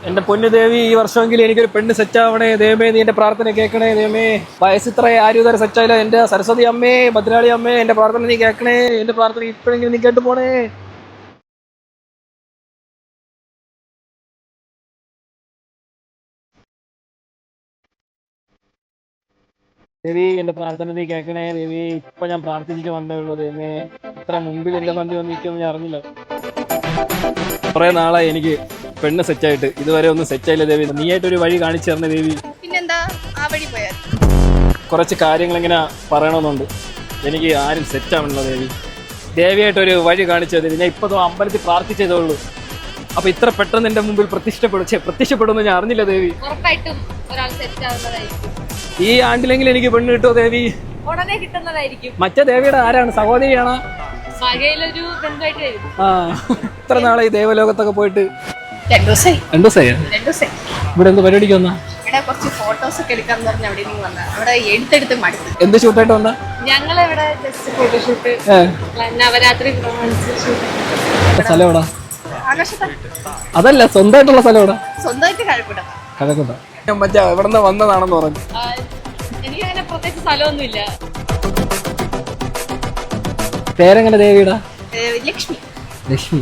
എന്റെ പൊന്നു ദേവി, ഈ വർഷമെങ്കിലും എനിക്കൊരു പെണ്ണ് സെറ്റ് ആവണേ ദൈവമേ. നീ എന്റെ പ്രാർത്ഥന കേൾക്കണേ ദൈവമേ. വയസ്സ് ഇത്ര ആരും ഇതുവരെ സെറ്റ് ആയില്ല. എന്റെ സരസ്വതി അമ്മേ, ഭദ്രാളി അമ്മേ, എന്റെ പ്രാർത്ഥന നീ കേൾക്കണേ. എന്റെ പ്രാർത്ഥന ഇപ്പോഴെങ്കിലും നീ കേട്ടു പോണേ. ദേവി, എന്റെ പ്രാർത്ഥന നീ കേൾക്കണേ ദേവി. ഇപ്പൊ ഞാൻ പ്രാർത്ഥിച്ചിട്ട് വന്നേ ഉള്ളൂ ദൈവമേ. ഇത്ര മുമ്പിൽ എന്റെ വണ്ടി വന്നിരിക്കുമെന്ന് ഞാൻ അറിഞ്ഞില്ല. കുറെ നാളായി എനിക്ക് പെണ്ണ് സെറ്റായിട്ട്, ഇതുവരെ ഒന്നും സെറ്റായില്ല ദേവി. നീ ആയിട്ടൊരു വഴി കാണിച്ചു തരണേ ദേവി. പിന്നെന്താ, ആ വഴി പോയാൽ കുറച്ച് കാര്യങ്ങൾ ഇങ്ങനെ പറയണമെന്നുണ്ട്. എനിക്ക് ആരും സെറ്റാവണല്ലോ ദേവി. ദേവിയായിട്ടൊരു വഴി കാണിച്ചു ദേവി. ഞാൻ ഇപ്പോൾ അമ്പലത്തിൽ പ്രാർത്ഥിച്ചതേ ഉള്ളൂ. അപ്പൊ ഇത്ര പെട്ടെന്ന് എന്റെ മുമ്പിൽ പ്രത്യക്ഷപ്പെടുമെന്ന് ഞാൻ അറിഞ്ഞില്ല ദേവി. ഉറപ്പായിട്ടും ഒരാൾ സെറ്റ് ആവുന്നതായിരിക്കും. ഈ ആണ്ടിലെങ്കിലും എനിക്ക് പെണ്ണ് കിട്ടുമോ ദേവി? ഉടനെ കിട്ടുന്നതായിരിക്കും. മറ്റേ ദേവിയുടെ ആരാണ്? സഹോദരിയാണോ? വകയിലൊരു ബന്ധുവായിട്ട് വരും. ആ, ഇത്ര നാളെ ഈ ദേവലോകത്തൊക്കെ പോയിട്ട് 2 ദിവസമായി. 2 ദിവസമായി. ഇവിടെ എന്ത് പരിപാടിക്ക് വന്നാ? ഇവിടെ കുറച്ച് ഫോട്ടോസ് ഒക്കെ എടുക്കാന്ന് പറഞ്ഞ അവിടെ നിന്ന് വന്ന അവിടെ എടുത്തെടുത്ത് മടുത്തു. എന്ത് ഷൂട്ടായിട്ട് വന്നാ? ഞങ്ങളിവിടെ ജസ്റ്റ് ഫോട്ടോഷൂട്ട്, നവരാത്രി സ്ഥലം എവിടാ? ആകാശത്താ. അതല്ല, സ്വന്തമായിട്ടുള്ള സ്ഥലം എവിടാ? സ്വന്തമായിട്ട് കഴക്കൂട്ടം. കഴക്കൂട്ട. മറ്റേ എവിടെ വന്നതാണെന്ന് പറഞ്ഞു. എനിക്ക് അങ്ങനെ പ്രത്യേകിച്ച് സ്ഥലമൊന്നുമില്ല. പേരെങ്ങനെ ദേവിയുടെ? ലക്ഷ്മി. ലക്ഷ്മി.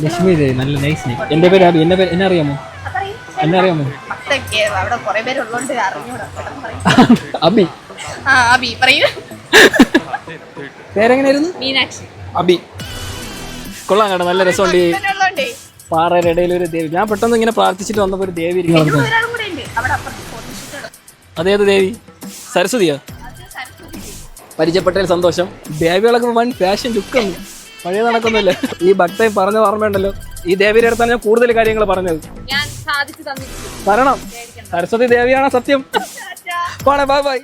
ലക്ഷ്മി ദേവി, നല്ല നൈസ് നെയിം. എന്റെ പേര് അബി. എന്നെ അറിയാമോ? എന്നെ അറിയാമോ? അവിടെ കുറെ പേരുള്ളതുകൊണ്ട് അറിഞ്ഞൂടാ. അബി. ആ, അബി പറയൂ. പേരെങ്ങനെയായിരുന്നു? മീനാക്ഷി. അബി. കൊള്ളാം കേട്ടോ, നല്ല രസമുണ്ട്. ഈ പാറയുടെ ഇടയിൽ ഒരു ദേവി. ഞാൻ പെട്ടെന്ന് ഇങ്ങനെ പ്രാർത്ഥിച്ചിട്ട് വന്നപ്പോ ഒരു ദേവി ഇരിക്കുന്നു. അതേത് ദേവി? സരസ്വതിയോ? പരിചയപ്പെട്ടതിൽ സന്തോഷം. ദേവികളൊക്കെ വൺ ഫാഷൻ ലുക്കൊന്നും പഴയ നടക്കൊന്നുമില്ല. ഈ ഭക്തൻ പറഞ്ഞ ഓർമ്മയുണ്ടല്ലോ, ഈ ദേവിയുടെ അടുത്താണ് ഞാൻ കൂടുതൽ കാര്യങ്ങൾ പറഞ്ഞത്. ഞാൻ സാധിച്ചു തന്നിരിക്കും. തരണം. സരസ്വതി ദേവിയാണോ സത്യം? Bye bye.